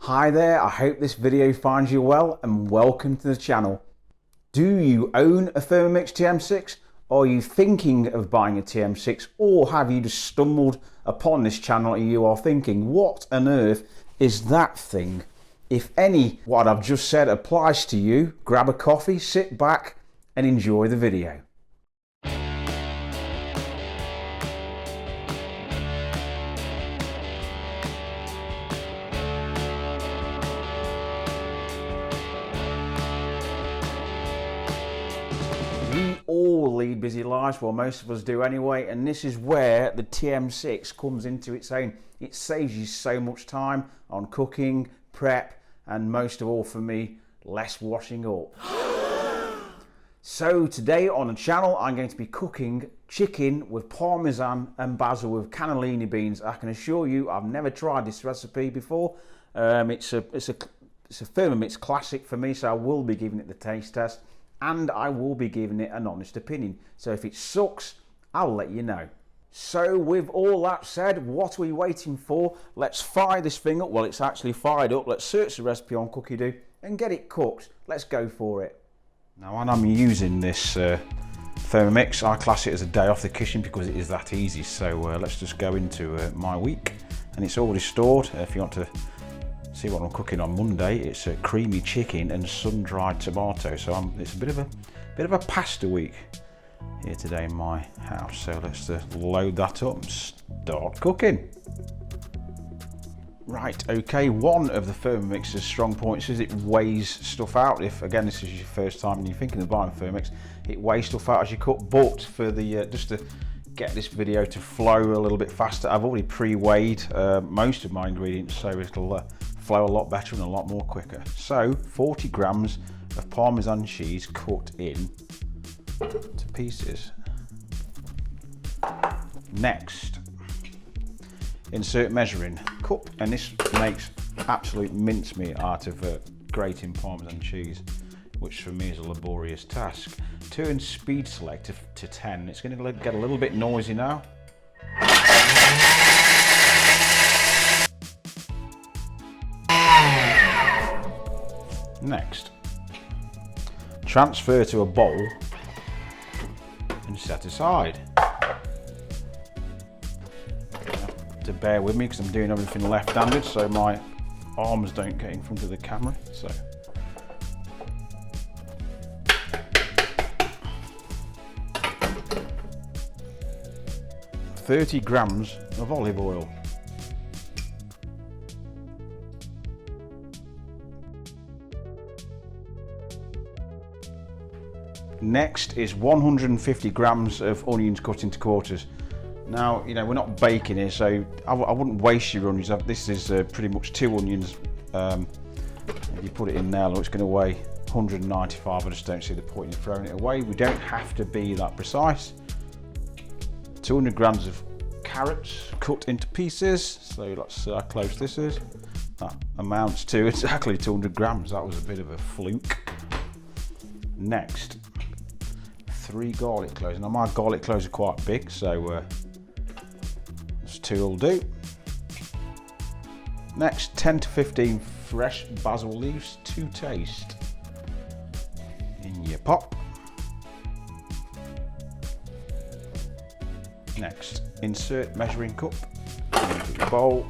Hi there, I hope this video finds you well and welcome to the channel. Do you own a Thermomix TM6? Are you thinking of buying a TM6, or have you just stumbled upon this channel and you are thinking, what on earth is that thing? If any what I've just said applies to you, grab a coffee, sit back and enjoy the video. We all lead busy lives, well most of us do anyway, and this is where the TM6 comes into its own. It saves you so much time on cooking, prep, and most of all for me, less washing up. So today on the channel I'm going to be cooking chicken with parmesan and basil with cannellini beans. I can assure you I've never tried this recipe before. It's a Thermomix classic for me, so I will be giving it the taste test. And I will be giving it an honest opinion. So if it sucks, I'll let you know. So with all that said, what are we waiting for? Let's fire this thing up. Well, it's actually fired up. Let's search the recipe on Cookie-Doo and get it cooked. Let's go for it. Now, when I'm using this Thermomix, I class it as a day off the kitchen because it is that easy. So let's just go into my week. And it's already stored. If you want to see what I'm cooking on Monday, it's a creamy chicken and sun-dried tomato. So it's a bit of a pasta week here today in my house. So let's load that up and start cooking. Right, okay. One of the Thermomix's strong points is it weighs stuff out. If again this is your first time and you're thinking of buying Thermomix, it weighs stuff out as you cook. But for the just to get this video to flow a little bit faster, I've already pre-weighed most of my ingredients, so it'll flow a lot better and a lot more quicker. So 40 grams of Parmesan cheese cut in to pieces. Next, insert measuring cup, and this makes absolute mincemeat out of grating Parmesan cheese, which for me is a laborious task. Turn speed select to 10. It's going to get a little bit noisy now. Next, transfer to a bowl and set aside. You have to bear with me because I'm doing everything left-handed, so my arms don't get in front of the camera. So, $30 grams of olive oil. Next is 150 grams of onions cut into quarters. Now, you know, we're not baking here, so I wouldn't waste your onions. This is pretty much 2 onions. If you put it in there, it's going to weigh 195. I just don't see the point in throwing it away. We don't have to be that precise. 200 grams of carrots cut into pieces. So let's see how close this is. That amounts to exactly 200 grams. That was a bit of a fluke. Next, 3 garlic cloves. Now my garlic cloves are quite big, so that's 2 will do. Next, 10 to 15 fresh basil leaves to taste in your pot. Next, insert measuring cup into the bowl.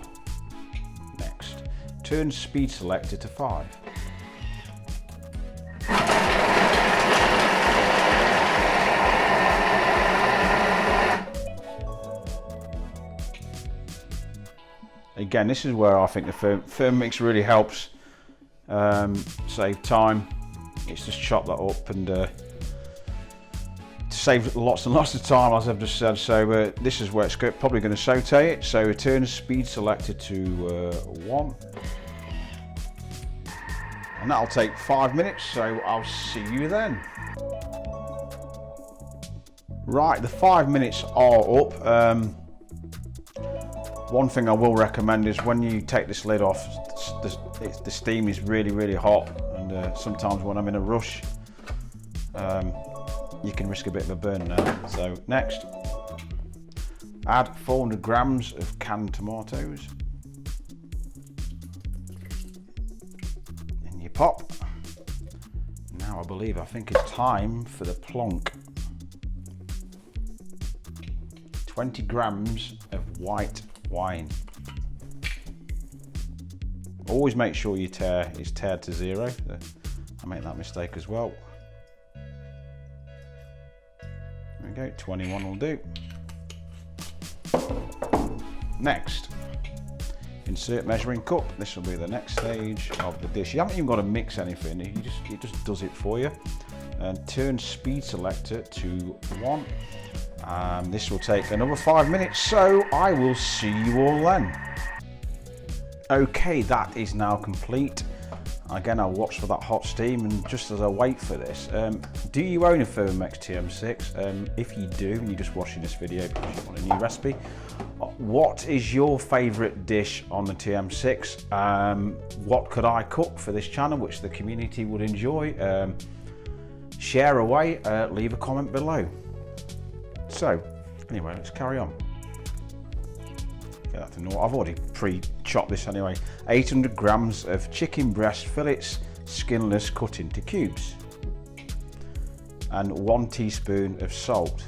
Next, turn speed selector to 5. Again, this is where I think the Thermomix really helps save time. It's just chop that up and to save lots and lots of time, as I've just said. So this is where it's probably going to saute it. So turn speed selector to 1. And that'll take 5 minutes, so I'll see you then. Right, the 5 minutes are up. One thing I will recommend is when you take this lid off, the steam is really hot, and sometimes when I'm in a rush, you can risk a bit of a burn now. So next, add 400 grams of canned tomatoes pop. Now I think it's time for the plonk. 20 grams of white wine. Always make sure your tare is tared to 0. I make that mistake as well. There we go, 21 will do. Next, insert measuring cup. This will be the next stage of the dish. You haven't even got to mix anything, it just does it for you. And turn speed selector to 1. And this will take another 5 minutes, so I will see you all then. Okay, that is now complete. Again, I'll watch for that hot steam, and just as I wait for this, do you own a Thermomix TM6? If you do, and you're just watching this video because you want a new recipe, what is your favourite dish on the TM6? What could I cook for this channel which the community would enjoy? Share away, leave a comment below. So, anyway, let's carry on. Get that to know. I've already pre-chopped this anyway. 800 grams of chicken breast fillets, skinless, cut into cubes. And 1 teaspoon of salt.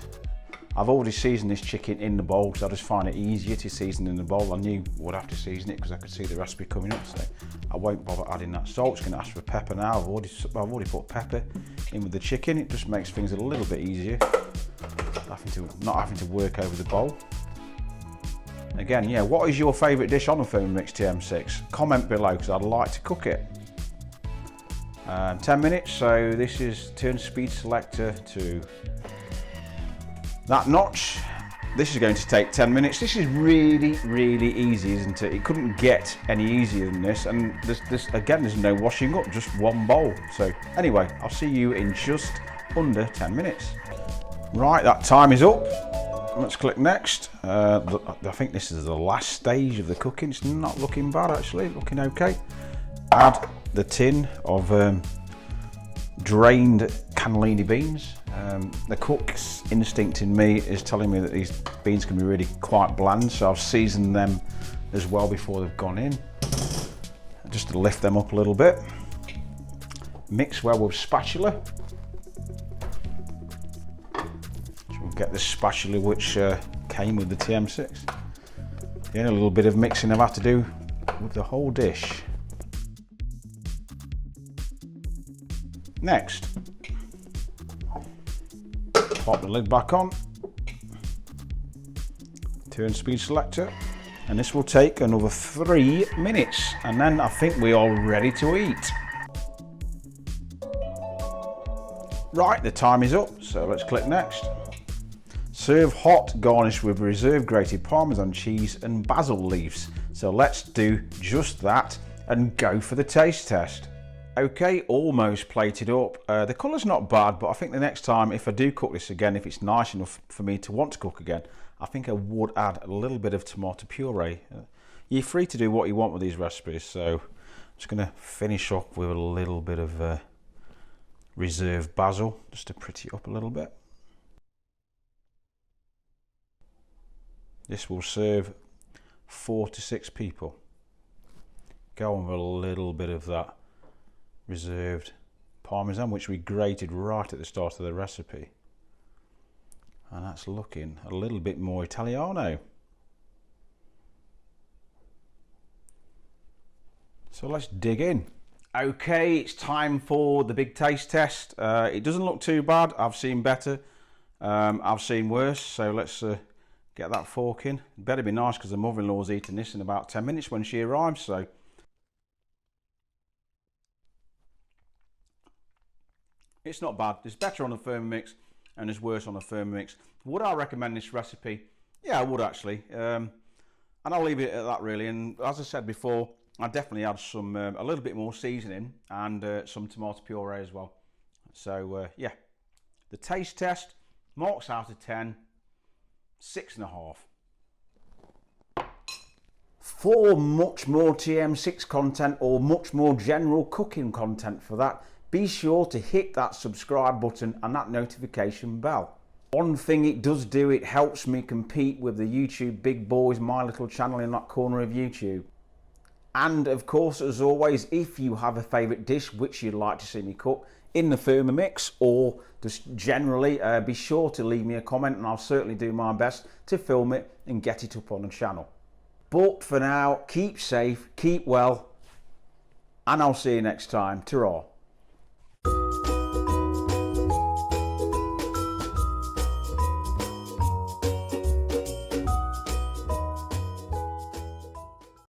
I've already seasoned this chicken in the bowl because I just find it easier to season in the bowl. I knew I would have to season it because I could see the recipe coming up, so I won't bother adding that salt. It's going to ask for pepper now. I've already put pepper in with the chicken. It just makes things a little bit easier. Not having to work over the bowl. Again, yeah, what is your favourite dish on the Thermomix TM6? Comment below because I'd like to cook it. 10 minutes, so this is turn speed selector to that notch. This is going to take 10 minutes. This is really easy, isn't it? It couldn't get any easier than this, and there's no washing up, just one bowl. So anyway, I'll see you in just under 10 minutes. Right, that time is up. Let's click next. I think this is the last stage of the cooking. It's not looking bad actually, looking okay. Add the tin of drained cannellini beans. The cook's instinct in me is telling me that these beans can be really quite bland, so I've seasoned them as well before they've gone in, just to lift them up a little bit. Mix well with spatula. Get the spatula which came with the TM6. Again, a little bit of mixing I've had to do with the whole dish. Next, pop the lid back on, turn speed selector, and this will take another 3 minutes, and then I think we are ready to eat. Right, the time is up, so let's click next. Serve hot, garnish with reserved grated parmesan cheese and basil leaves. So let's do just that and go for the taste test. Okay, almost plated up. The colour's not bad, but I think the next time if I do cook this again, if it's nice enough for me to want to cook again, I think I would add a little bit of tomato puree. You're free to do what you want with these recipes, so I'm just going to finish up with a little bit of reserved basil just to pretty it up a little bit. This will serve 4 to 6 people. Go on with a little bit of that reserved parmesan, which we grated right at the start of the recipe. And that's looking a little bit more Italiano. So let's dig in. Okay, it's time for the big taste test. It doesn't look too bad. I've seen better. I've seen worse. So let's get that fork in. Better be nice because the mother-in-law's eating this in about 10 minutes when she arrives. So it's not bad. It's better on the Thermomix and it's worse on the Thermomix. Would I recommend this recipe? Yeah, I would actually. And I'll leave it at that really. And as I said before, I definitely add some a little bit more seasoning and some tomato puree as well. So yeah, the taste test, marks out of 10, 6.5. For much more TM6 content or much more general cooking content for that, be sure to hit that subscribe button and that notification bell. One thing it does do, it helps me compete with the YouTube big boys, my little channel in that corner of YouTube. And of course, as always, if you have a favourite dish which you'd like to see me cook in the Thermomix, or just generally, be sure to leave me a comment and I'll certainly do my best to film it and get it up on the channel. But for now, keep safe, keep well, and I'll see you next time. Ta-ra.